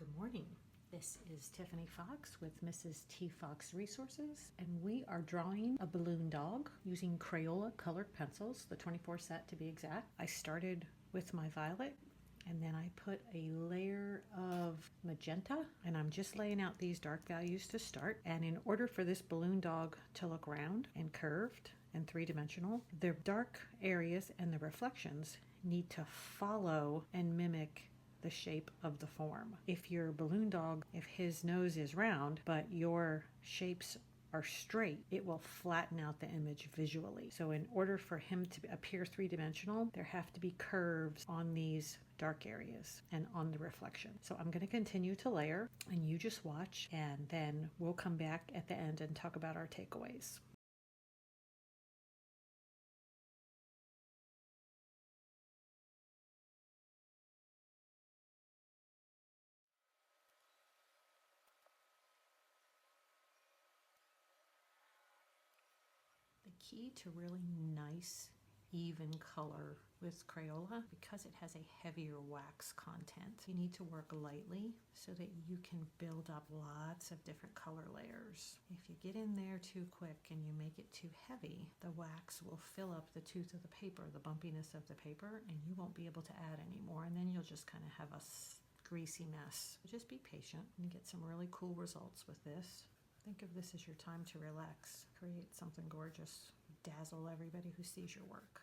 Good morning. This is Tiffany Fox with Mrs. T. Fox Resources, and we are drawing a balloon dog using Crayola Colored Pencils, the 24 set to be exact. I started with my violet, and then I put a layer of magenta, and I'm just laying out these dark values to start. And in order for this balloon dog to look round and curved and three-dimensional, the dark areas and the reflections need to follow and mimic the shape of the form. If your balloon dog, if his nose is round, but your shapes are straight, it will flatten out the image visually. So in order for him to appear three-dimensional, there have to be curves on these dark areas and on the reflection. So I'm going to continue to layer, and you just watch, and then we'll come back at the end and talk about our takeaways. The key to really nice, even color with Crayola, because it has a heavier wax content, you need to work lightly so that you can build up lots of different color layers. If you get in there too quick and you make it too heavy, the wax will fill up the tooth of the paper, the bumpiness of the paper, and you won't be able to add anymore, and then you'll just kind of have a greasy mess. Just be patient and get some really cool results with this. Think of this as your time to relax. Create something gorgeous. Dazzle everybody who sees your work.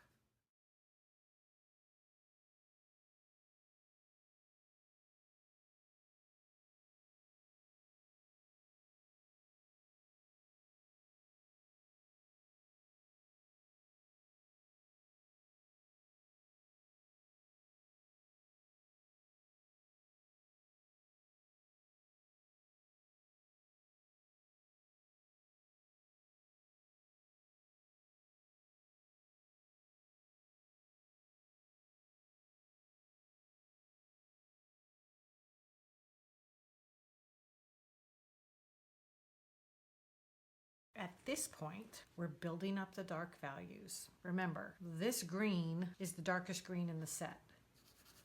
At this point, we're building up the dark values. Remember, this green is the darkest green in the set.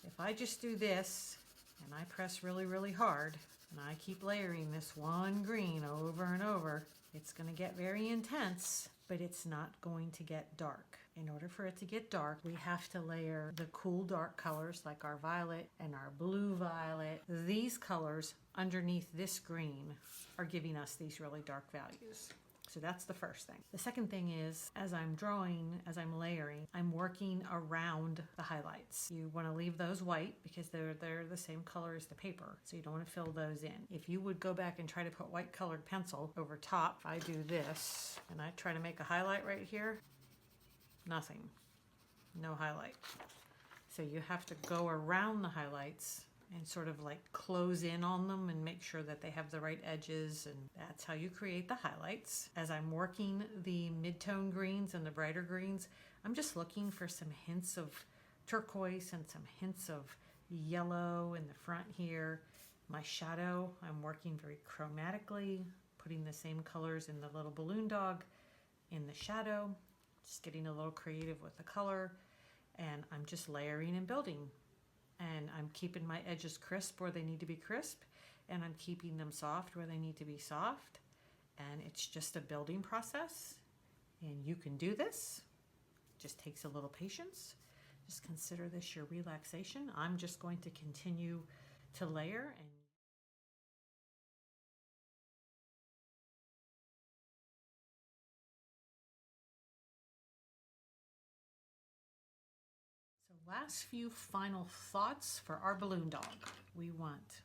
If I just do this, and I press really, really hard, and I keep layering this one green over and over, it's going to get very intense, but it's not going to get dark. In order for it to get dark, we have to layer the cool dark colors like our violet and our blue violet. These colors underneath this green are giving us these really dark values. So that's the first thing. The second thing is, as I'm drawing, as I'm layering, I'm working around the highlights. You want to leave those white because they're the same color as the paper, so you don't want to fill those in. If you would go back and try to put white colored pencil over top, I do this, and I try to make a highlight right here, nothing, no highlight. So you have to go around the highlights and sort of like close in on them and make sure that they have the right edges, and that's how you create the highlights. As I'm working the mid-tone greens and the brighter greens, I'm just looking for some hints of turquoise and some hints of yellow in the front here. My shadow, I'm working very chromatically, putting the same colors in the little balloon dog in the shadow, just getting a little creative with the color, and I'm just layering and building. And I'm keeping my edges crisp where they need to be crisp, and I'm keeping them soft where they need to be soft. And it's just a building process, and you can do this. It just takes a little patience. Just consider this your relaxation. I'm just going to continue to layer. And last few final thoughts for our balloon dog. We want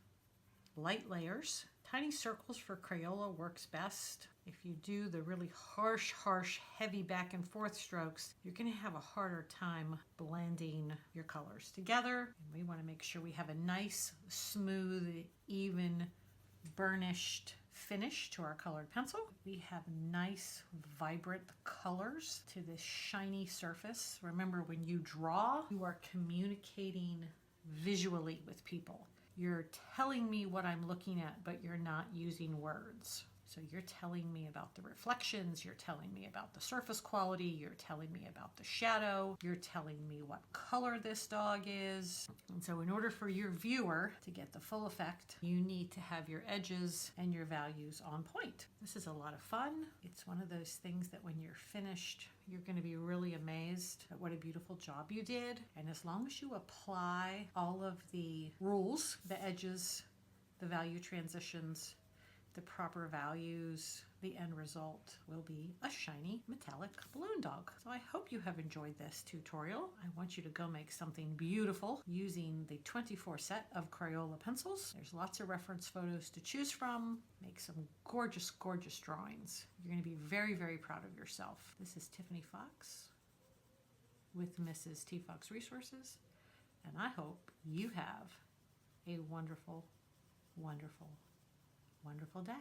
light layers. Tiny circles for Crayola works best. If you do the really harsh, heavy back and forth strokes, you're going to have a harder time blending your colors together. And we want to make sure we have a nice, smooth, even, burnished finish to our colored pencil. We have nice, vibrant colors to this shiny surface. Remember, when you draw, you are communicating visually with people. You're telling me what I'm looking at, but you're not using words. So you're telling me about the reflections, you're telling me about the surface quality, you're telling me about the shadow, you're telling me what color this dog is. And so in order for your viewer to get the full effect, you need to have your edges and your values on point. This is a lot of fun. It's one of those things that when you're finished, you're going to be really amazed at what a beautiful job you did. And as long as you apply all of the rules, the edges, the value transitions, the proper values, the end result will be a shiny metallic balloon dog. So I hope you have enjoyed this tutorial. I want you to go make something beautiful using the 24 set of Crayola pencils. There's lots of reference photos to choose from. Make some gorgeous, gorgeous drawings. You're going to be very, very proud of yourself. This is Tiffany Fox with Mrs. T. Fox Resources, and I hope you have a wonderful, wonderful, wonderful day.